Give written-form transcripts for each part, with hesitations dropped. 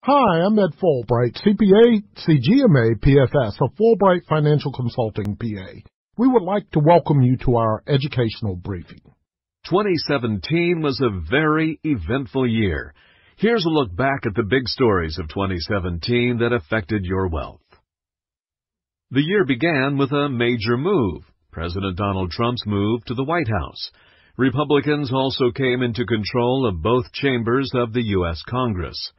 Hi, I'm Ed Fulbright, CPA, CGMA, PFS, a Fulbright Financial Consulting PA. We would like to welcome you to our educational briefing. 2017 was a very eventful year. Here's a look back at the big stories of 2017 that affected your wealth. The year began with a major move, President Donald Trump's move to the White House. Republicans also came into control of both chambers of the U.S. Congress.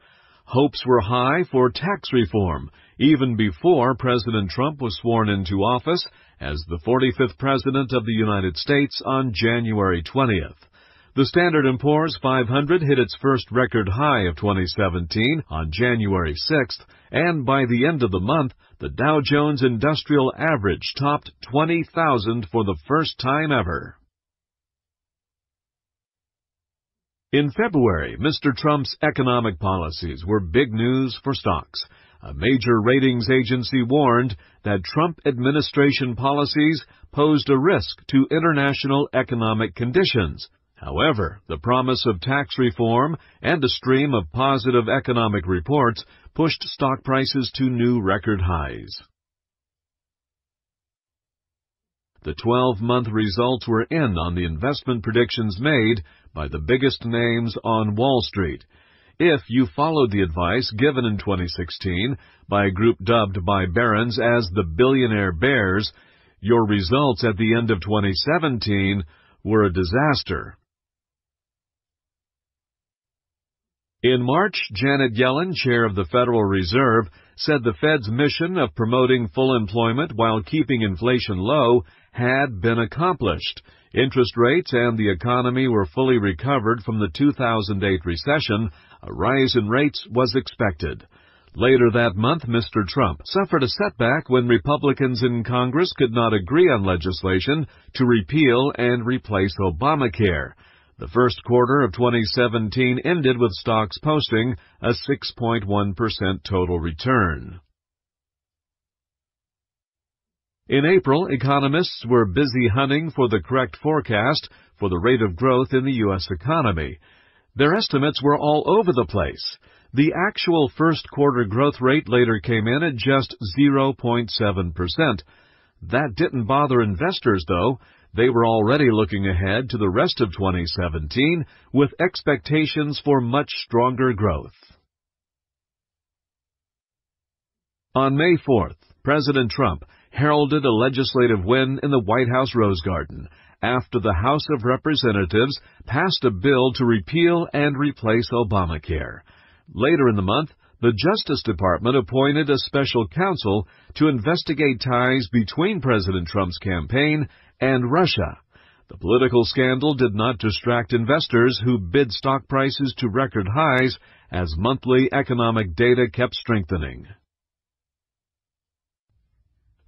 Hopes were high for tax reform, even before President Trump was sworn into office as the 45th President of the United States on January 20th. The Standard & Poor's 500 hit its first record high of 2017 on January 6th, and by the end of the month, the Dow Jones Industrial Average topped 20,000 for the first time ever. In February, Mr. Trump's economic policies were big news for stocks. A major ratings agency warned that Trump administration policies posed a risk to international economic conditions. However, the promise of tax reform and a stream of positive economic reports pushed stock prices to new record highs. The 12-month results were in on the investment predictions made by the biggest names on Wall Street. If you followed the advice given in 2016 by a group dubbed by barons as the Billionaire Bears, your results at the end of 2017 were a disaster. In March, Janet Yellen, chair of the Federal Reserve, said the Fed's mission of promoting full employment while keeping inflation low had been accomplished. Interest rates and the economy were fully recovered from the 2008 recession. A rise in rates was expected. Later that month, Mr. Trump suffered a setback when Republicans in Congress could not agree on legislation to repeal and replace Obamacare. The first quarter of 2017 ended with stocks posting a 6.1% total return. In April, economists were busy hunting for the correct forecast for the rate of growth in the U.S. economy. Their estimates were all over the place. The actual first quarter growth rate later came in at just 0.7%. That didn't bother investors, though. They were already looking ahead to the rest of 2017 with expectations for much stronger growth. On May 4th, President Trump heralded a legislative win in the White House Rose Garden after the House of Representatives passed a bill to repeal and replace Obamacare. Later in the month, the Justice Department appointed a special counsel to investigate ties between President Trump's campaign and Russia. The political scandal did not distract investors who bid stock prices to record highs as monthly economic data kept strengthening.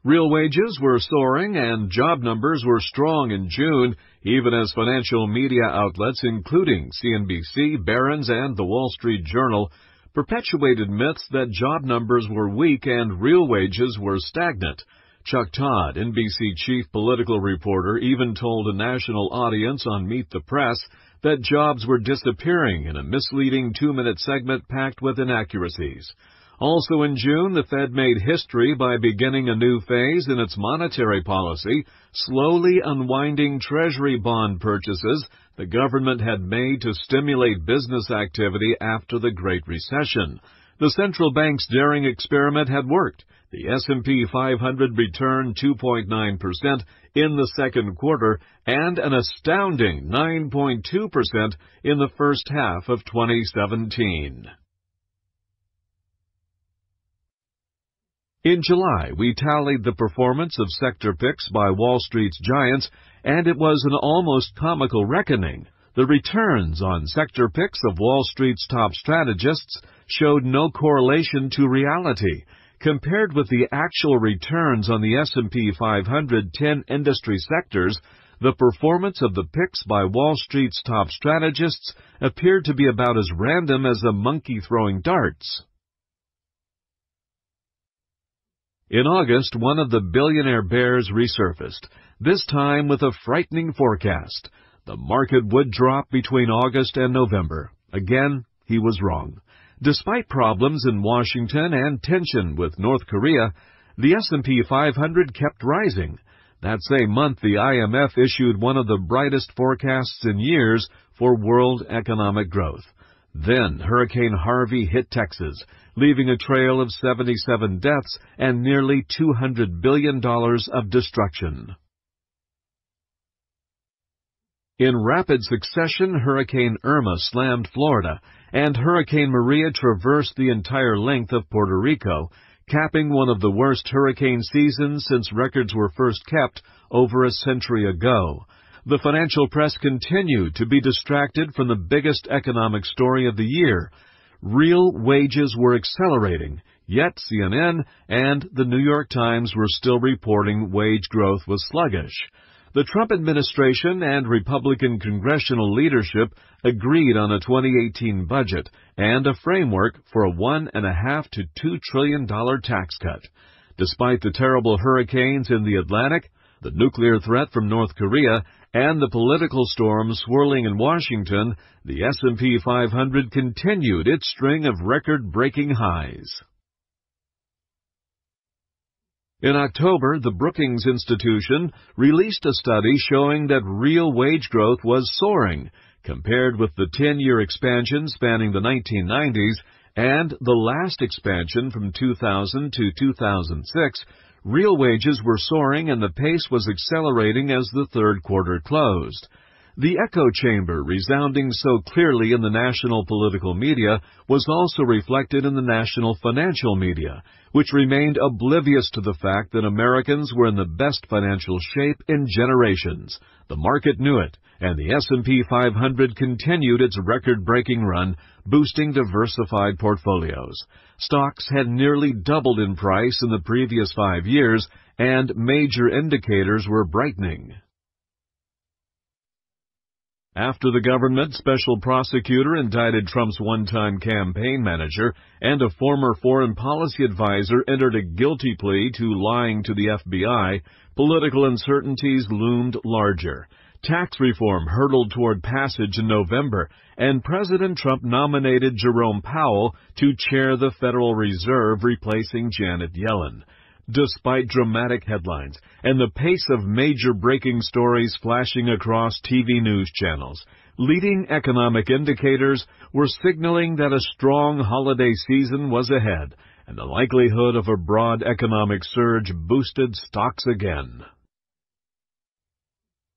Real wages were soaring and job numbers were strong in June, even as financial media outlets including CNBC, Barron's, and The Wall Street Journal perpetuated myths that job numbers were weak and real wages were stagnant. Chuck Todd, NBC chief political reporter, even told a national audience on Meet the Press that jobs were disappearing in a misleading 2-minute segment packed with inaccuracies. Also in June, the Fed made history by beginning a new phase in its monetary policy, slowly unwinding Treasury bond purchases the government had made to stimulate business activity after the Great Recession. The central bank's daring experiment had worked. The S&P 500 returned 2.9% in the second quarter and an astounding 9.2% in the first half of 2017. In July, we tallied the performance of sector picks by Wall Street's giants, and it was an almost comical reckoning. The returns on sector picks of Wall Street's top strategists showed no correlation to reality. Compared with the actual returns on the S&P 500 10 industry sectors, the performance of the picks by Wall Street's top strategists appeared to be about as random as a monkey throwing darts. In August, one of the billionaire bears resurfaced, this time with a frightening forecast. The market would drop between August and November. Again, he was wrong. Despite problems in Washington and tension with North Korea, the S&P 500 kept rising. That same month, the IMF issued one of the brightest forecasts in years for world economic growth. Then Hurricane Harvey hit Texas, leaving a trail of 77 deaths and nearly $200 billion of destruction. In rapid succession, Hurricane Irma slammed Florida, and Hurricane Maria traversed the entire length of Puerto Rico, capping one of the worst hurricane seasons since records were first kept over a century ago. The financial press continued to be distracted from the biggest economic story of the year. Real wages were accelerating, yet CNN and the New York Times were still reporting wage growth was sluggish. The Trump administration and Republican congressional leadership agreed on a 2018 budget and a framework for a $1.5 to $2 trillion tax cut. Despite the terrible hurricanes in the Atlantic, the nuclear threat from North Korea, and the political storm swirling in Washington, the S&P 500 continued its string of record-breaking highs. In October, the Brookings Institution released a study showing that real wage growth was soaring compared with the 10-year expansion spanning the 1990s and the last expansion from 2000 to 2006. Real wages were soaring and the pace was accelerating as the third quarter closed. The echo chamber, resounding so clearly in the national political media, was also reflected in the national financial media, which remained oblivious to the fact that Americans were in the best financial shape in generations. The market knew it, and the S&P 500 continued its record-breaking run, boosting diversified portfolios. Stocks had nearly doubled in price in the previous 5 years, and major indicators were brightening. After the government special prosecutor indicted Trump's one-time campaign manager and a former foreign policy advisor entered a guilty plea to lying to the FBI, political uncertainties loomed larger. Tax reform hurtled toward passage in November, and President Trump nominated Jerome Powell to chair the Federal Reserve, replacing Janet Yellen. Despite dramatic headlines and the pace of major breaking stories flashing across TV news channels, leading economic indicators were signaling that a strong holiday season was ahead, and the likelihood of a broad economic surge boosted stocks again.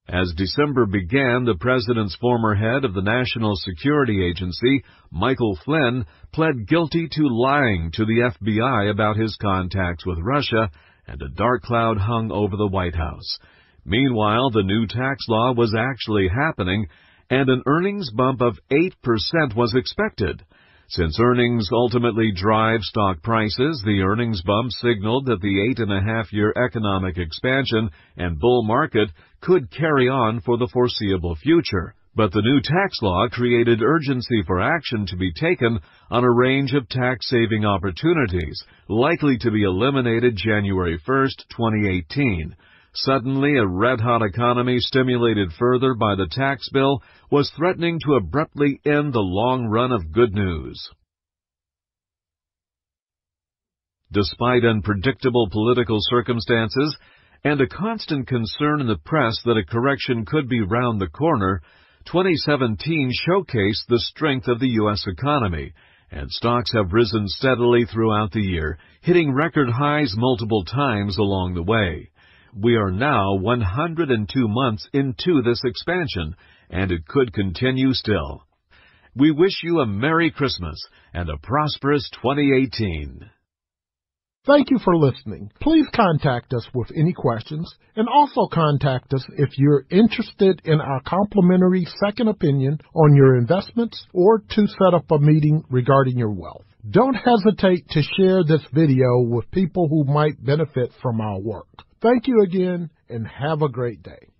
As December began, the president's former head of the National Security Agency, Michael Flynn, pled guilty to lying to the FBI about his contacts with Russia, and a dark cloud hung over the White House. Meanwhile, the new tax law was actually happening, and an earnings bump of 8% was expected. Since earnings ultimately drive stock prices, the earnings bump signaled that the 8.5-year economic expansion and bull market could carry on for the foreseeable future. But the new tax law created urgency for action to be taken on a range of tax-saving opportunities, likely to be eliminated January 1, 2018. Suddenly, a red-hot economy stimulated further by the tax bill was threatening to abruptly end the long run of good news. Despite unpredictable political circumstances and a constant concern in the press that a correction could be round the corner, 2017 showcased the strength of the U.S. economy, and stocks have risen steadily throughout the year, hitting record highs multiple times along the way. We are now 102 months into this expansion, and it could continue still. We wish you a Merry Christmas and a prosperous 2018. Thank you for listening. Please contact us with any questions, and also contact us if you're interested in our complimentary second opinion on your investments or to set up a meeting regarding your wealth. Don't hesitate to share this video with people who might benefit from our work. Thank you again, and have a great day.